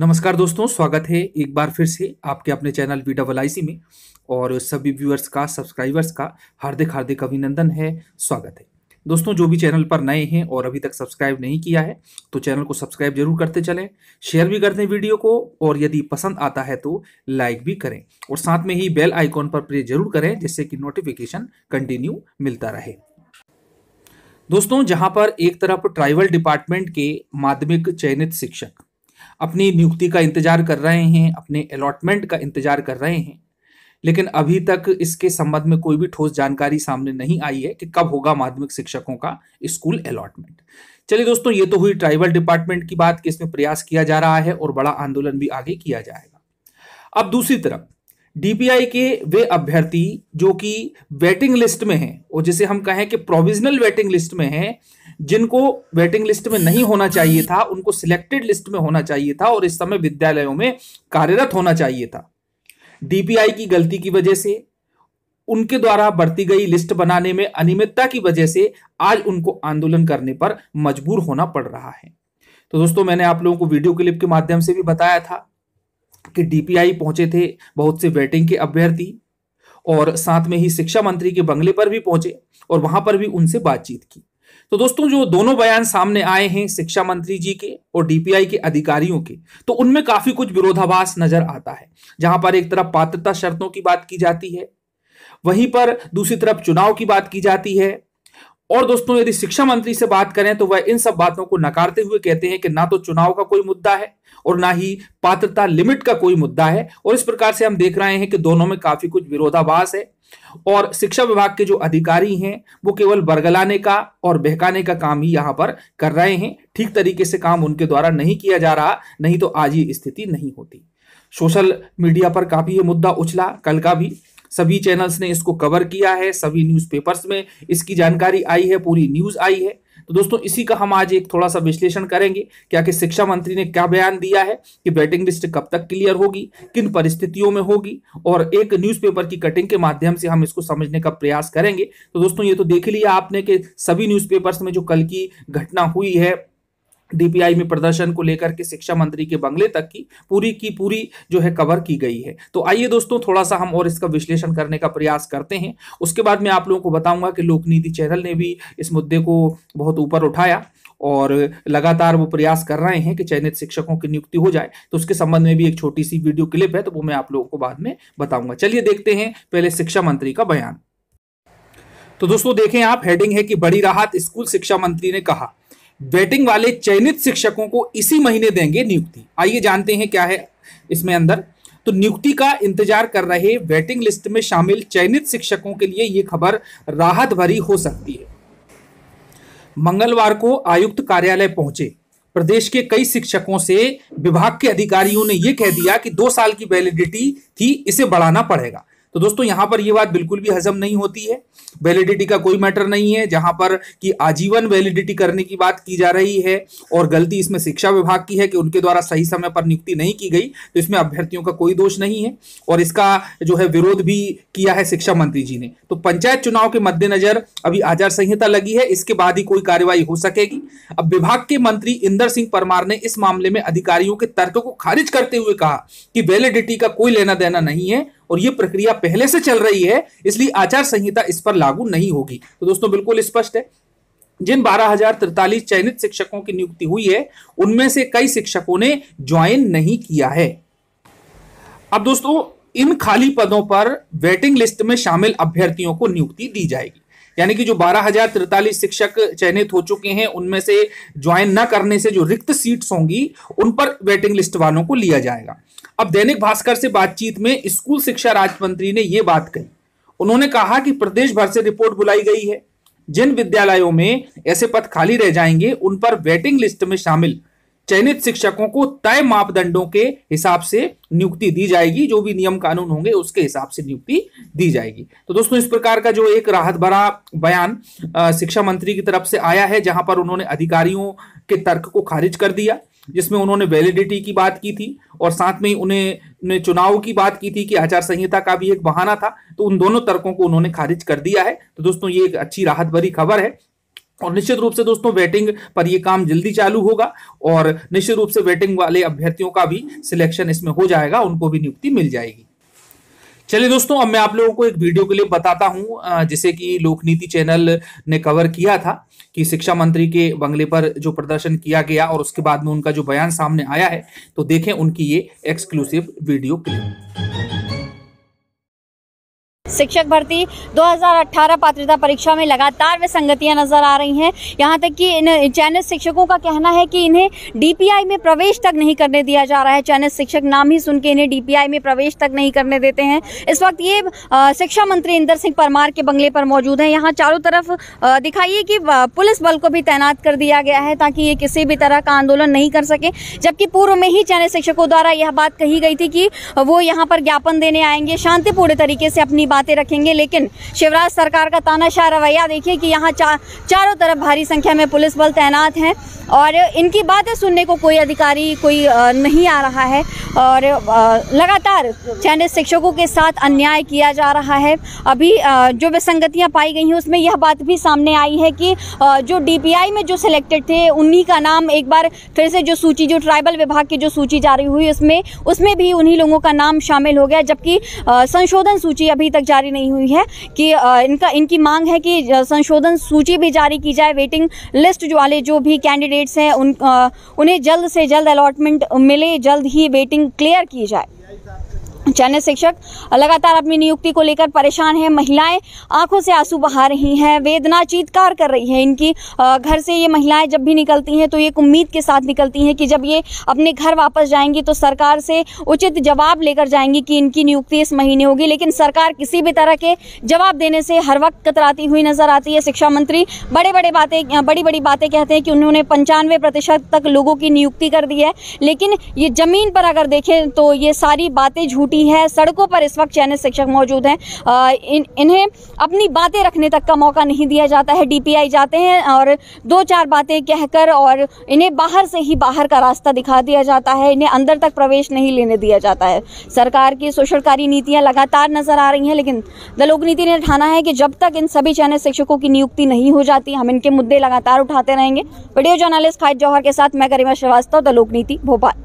नमस्कार दोस्तों, स्वागत है एक बार फिर से आपके अपने चैनल VIIC में। और सभी व्यूअर्स का, सब्सक्राइबर्स का हार्दिक हार्दिक अभिनंदन है, स्वागत है। दोस्तों, जो भी चैनल पर नए हैं और अभी तक सब्सक्राइब नहीं किया है तो चैनल को सब्सक्राइब जरूर करते चलें, शेयर भी करते हैं वीडियो को, और यदि पसंद आता है तो लाइक भी करें और साथ में ही बेल आइकॉन पर प्रेस जरूर करें जिससे कि नोटिफिकेशन कंटिन्यू मिलता रहे। दोस्तों, जहां पर एक तरफ ट्राइबल डिपार्टमेंट के माध्यमिक चयनित शिक्षक अपनी नियुक्ति का इंतजार कर रहे हैं, अपने अलॉटमेंट का इंतजार कर रहे हैं, लेकिन अभी तक इसके संबंध में कोई भी ठोस जानकारी सामने नहीं आई है कि कब होगा माध्यमिक शिक्षकों का स्कूल अलॉटमेंट। चलिए दोस्तों, ये तो हुई ट्राइबल डिपार्टमेंट की बात कि इसमें प्रयास किया जा रहा है और बड़ा आंदोलन भी आगे किया जाएगा। अब दूसरी तरफ DPI के वे अभ्यर्थी जो कि वेटिंग लिस्ट में हैं, और जिसे हम कहें कि प्रोविजनल वेटिंग लिस्ट में हैं, जिनको वेटिंग लिस्ट में नहीं होना चाहिए था, उनको सिलेक्टेड लिस्ट में होना चाहिए था और इस समय विद्यालयों में कार्यरत होना चाहिए था। DPI की गलती की वजह से, उनके द्वारा बढ़ती गई लिस्ट बनाने में अनियमितता की वजह से आज उनको आंदोलन करने पर मजबूर होना पड़ रहा है। तो दोस्तों, मैंने आप लोगों को वीडियो क्लिप के माध्यम से भी बताया था कि DPI पहुंचे थे बहुत से वेटिंग के अभ्यर्थी, और साथ में ही शिक्षा मंत्री के बंगले पर भी पहुंचे और वहां पर भी उनसे बातचीत की। तो दोस्तों, जो दोनों बयान सामने आए हैं शिक्षा मंत्री जी के और DPI के अधिकारियों के, तो उनमें काफी कुछ विरोधाभास नजर आता है। जहां पर एक तरफ पात्रता शर्तों की बात की जाती है, वहीं पर दूसरी तरफ चुनाव की बात की जाती है। और दोस्तों, यदि शिक्षा मंत्री से बात करें तो वह इन सब बातों को नकारते हुए कहते हैं कि ना तो चुनाव का कोई मुद्दा है और ना ही पात्रता लिमिट का कोई मुद्दा है। और इस प्रकार से हम देख रहे हैं कि दोनों में काफी कुछ विरोधाभास है और शिक्षा विभाग के जो अधिकारी हैं वो केवल बरगलाने का और बहकाने का काम ही यहां पर कर रहे हैं। ठीक तरीके से काम उनके द्वारा नहीं किया जा रहा, नहीं तो आज ये स्थिति नहीं होती। सोशल मीडिया पर काफी ये मुद्दा उछला, कल का भी सभी चैनल्स ने इसको कवर किया है, सभी न्यूज़पेपर्स में इसकी जानकारी आई है, पूरी न्यूज आई है। तो दोस्तों, इसी का हम आज एक थोड़ा सा विश्लेषण करेंगे कि आखिर शिक्षा मंत्री ने क्या बयान दिया है कि वेटिंग लिस्ट कब तक क्लियर होगी, किन परिस्थितियों में होगी, और एक न्यूज़पेपर की कटिंग के माध्यम से हम इसको समझने का प्रयास करेंगे। तो दोस्तों, ये तो देख लिया आपने कि सभी न्यूज़पेपर्स में जो कल की घटना हुई है DPI में प्रदर्शन को लेकर के शिक्षा मंत्री के बंगले तक की पूरी जो है कवर की गई है। तो आइए दोस्तों, थोड़ा सा हम और इसका विश्लेषण करने का प्रयास करते हैं। उसके बाद मैं आप लोगों को बताऊंगा कि लोकनीति चैनल ने भी इस मुद्दे को बहुत ऊपर उठाया और लगातार वो प्रयास कर रहे हैं कि चयनित शिक्षकों की नियुक्ति हो जाए। तो उसके संबंध में भी एक छोटी सी वीडियो क्लिप है, तो वो मैं आप लोगों को बाद में बताऊंगा। चलिए देखते हैं पहले शिक्षा मंत्री का बयान। तो दोस्तों देखें आप, हेडिंग है कि बड़ी राहत, स्कूल शिक्षा मंत्री ने कहा वेटिंग वाले चयनित शिक्षकों को इसी महीने देंगे नियुक्ति। आइए जानते हैं क्या है इसमें अंदर। तो नियुक्ति का इंतजार कर रहे वेटिंग लिस्ट में शामिल चयनित शिक्षकों के लिए यह खबर राहत भरी हो सकती है। मंगलवार को आयुक्त कार्यालय पहुंचे प्रदेश के कई शिक्षकों से विभाग के अधिकारियों ने यह कह दिया कि 2 साल की वैलिडिटी थी, इसे बढ़ाना पड़ेगा। तो दोस्तों, यहां पर यह बात बिल्कुल भी हजम नहीं होती है। वैलिडिटी का कोई मैटर नहीं है, जहां पर कि आजीवन वैलिडिटी करने की बात की जा रही है, और गलती इसमें शिक्षा विभाग की है कि उनके द्वारा सही समय पर नियुक्ति नहीं की गई। तो इसमें अभ्यर्थियों का कोई दोष नहीं है, और इसका जो है विरोध भी किया है शिक्षा मंत्री जी ने। तो पंचायत चुनाव के मद्देनजर अभी आचार संहिता लगी है, इसके बाद ही कोई कार्रवाई हो सकेगी। अब विभाग के मंत्री इंदर सिंह परमार ने इस मामले में अधिकारियों के तर्क को खारिज करते हुए कहा कि वैलिडिटी का कोई लेना देना नहीं है और यह प्रक्रिया पहले से चल रही है, इसलिए आचार संहिता इस पर लागू नहीं होगी। तो दोस्तों, बिल्कुल स्पष्ट है, जिन 12,043 चयनित शिक्षकों की नियुक्ति हुई है उनमें से कई शिक्षकों ने ज्वाइन नहीं किया है। अब दोस्तों, इन खाली पदों पर वेटिंग लिस्ट में शामिल अभ्यर्थियों को नियुक्ति दी जाएगी। यानी कि जो 12,043 शिक्षक चयनित हो चुके हैं उनमें से ज्वाइन न करने से जो रिक्त सीट्स होंगी उन पर वेटिंग लिस्ट वालों को लिया जाएगा। अब दैनिक भास्कर से बातचीत में स्कूल शिक्षा राज्य मंत्री ने यह बात कही। उन्होंने कहा कि प्रदेश भर से रिपोर्ट बुलाई गई है, जिन विद्यालयों में ऐसे पद खाली रह जाएंगे उन पर वेटिंग लिस्ट में शामिल चयनित शिक्षकों को तय मापदंडों के हिसाब से नियुक्ति दी जाएगी। जो भी नियम कानून होंगे उसके हिसाब से नियुक्ति दी जाएगी। तो दोस्तों, इस प्रकार का जो एक राहत भरा बयान शिक्षा मंत्री की तरफ से आया है, जहां पर उन्होंने अधिकारियों के तर्क को खारिज कर दिया, जिसमें उन्होंने वैलिडिटी की बात की थी और साथ में उन्हें चुनाव की बात की थी कि आचार संहिता का भी एक बहाना था। तो उन दोनों तर्कों को उन्होंने खारिज कर दिया है। तो दोस्तों, ये एक अच्छी राहत भरी खबर है। और निश्चित रूप से दोस्तों वेटिंग पर ये काम जल्दी चालू होगा और निश्चित रूप से वेटिंग वाले अभ्यर्थियों का भी सिलेक्शन इसमें हो जाएगा, उनको भी नियुक्ति मिल जाएगी। चलिए दोस्तों, अब मैं आप लोगों को एक वीडियो क्लिप बताता हूं जिसे कि लोकनीति चैनल ने कवर किया था कि शिक्षा मंत्री के बंगले पर जो प्रदर्शन किया गया और उसके बाद में उनका जो बयान सामने आया है, तो देखें उनकी ये एक्सक्लूसिव वीडियो क्लिप। शिक्षक भर्ती 2018 पात्रता परीक्षा में लगातार विसंगतियां नजर आ रही हैं। यहां तक कि इन चयनित शिक्षकों का कहना है कि इन्हें डीपीआई में प्रवेश तक नहीं करने दिया जा रहा है। चयनित शिक्षक नाम ही सुन के इन्हें डीपीआई में प्रवेश तक नहीं करने देते हैं। इस वक्त ये शिक्षा मंत्री इंदर सिंह परमार के बंगले पर मौजूद हैं। यहाँ चारों तरफ दिखाइए कि पुलिस बल को भी तैनात कर दिया गया है ताकि ये किसी भी तरह का आंदोलन नहीं कर सके। जबकि पूर्व में ही चयनित शिक्षकों द्वारा यह बात कही गई थी कि वो यहाँ पर ज्ञापन देने आएंगे, शांतिपूर्ण तरीके से अपनी बातें रखेंगे। लेकिन शिवराज सरकार का तानाशाह रवैया देखिए कि यहाँ चारों तरफ भारी संख्या में पुलिस बल तैनात हैं और इनकी बातें सुनने को कोई अधिकारी नहीं आ रहा है और लगातार चयनित शिक्षकों के साथ अन्याय किया जा रहा है। अभी जो विसंगतियां पाई गई हैं उसमें यह बात भी सामने आई है कि जो डीपीआई में जो सिलेक्टेड थे उन्हीं का नाम एक बार फिर से जो सूची, जो ट्राइबल विभाग की जो सूची जारी हुई उसमें भी उन्हीं लोगों का नाम शामिल हो गया। जबकि संशोधन सूची अभी तक जारी नहीं हुई है कि इनकी मांग है कि संशोधन सूची भी जारी की जाए। वेटिंग लिस्ट वाले जो भी कैंडिडेट्स हैं उन्हें जल्द से जल्द अलॉटमेंट मिले, जल्द ही वेटिंग क्लियर की जाए। चयनित शिक्षक लगातार अपनी नियुक्ति को लेकर परेशान हैं। महिलाएं आंखों से आंसू बहा रही हैं, वेदना चीत्कार कर रही हैं। इनकी घर से ये महिलाएं जब भी निकलती हैं तो एक उम्मीद के साथ निकलती हैं कि जब ये अपने घर वापस जाएंगी तो सरकार से उचित जवाब लेकर जाएंगी कि इनकी नियुक्ति इस महीने होगी। लेकिन सरकार किसी भी तरह के जवाब देने से हर वक्त कतराती हुई नजर आती है। शिक्षा मंत्री बड़ी बड़ी बातें कहते हैं कि उन्होंने 95% तक लोगों की नियुक्ति कर दी है, लेकिन ये जमीन पर अगर देखें तो ये सारी बातें झूठी है। सड़कों पर इस वक्त चयनित शिक्षक मौजूद हैं। इन्हें अपनी बातें रखने तक का मौका नहीं दिया जाता है। डीपीआई जाते हैं और 2-4 बातें कहकर और इन्हें बाहर से ही बाहर का रास्ता दिखा दिया जाता है। इन्हें अंदर तक प्रवेश नहीं लेने दिया जाता है। सरकार की शोषणकारी नीतियां लगातार नजर आ रही हैं, लेकिन द लोकनीति ने ठाना है कि जब तक इन सभी चयनित शिक्षकों की नियुक्ति नहीं हो जाती हम इनके मुद्दे लगातार उठाते रहेंगे। वीडियो जर्नलिस्ट खालिद जौहर के साथ मैं गरिमा श्रीवास्तव, द लोकनीति, भोपाल।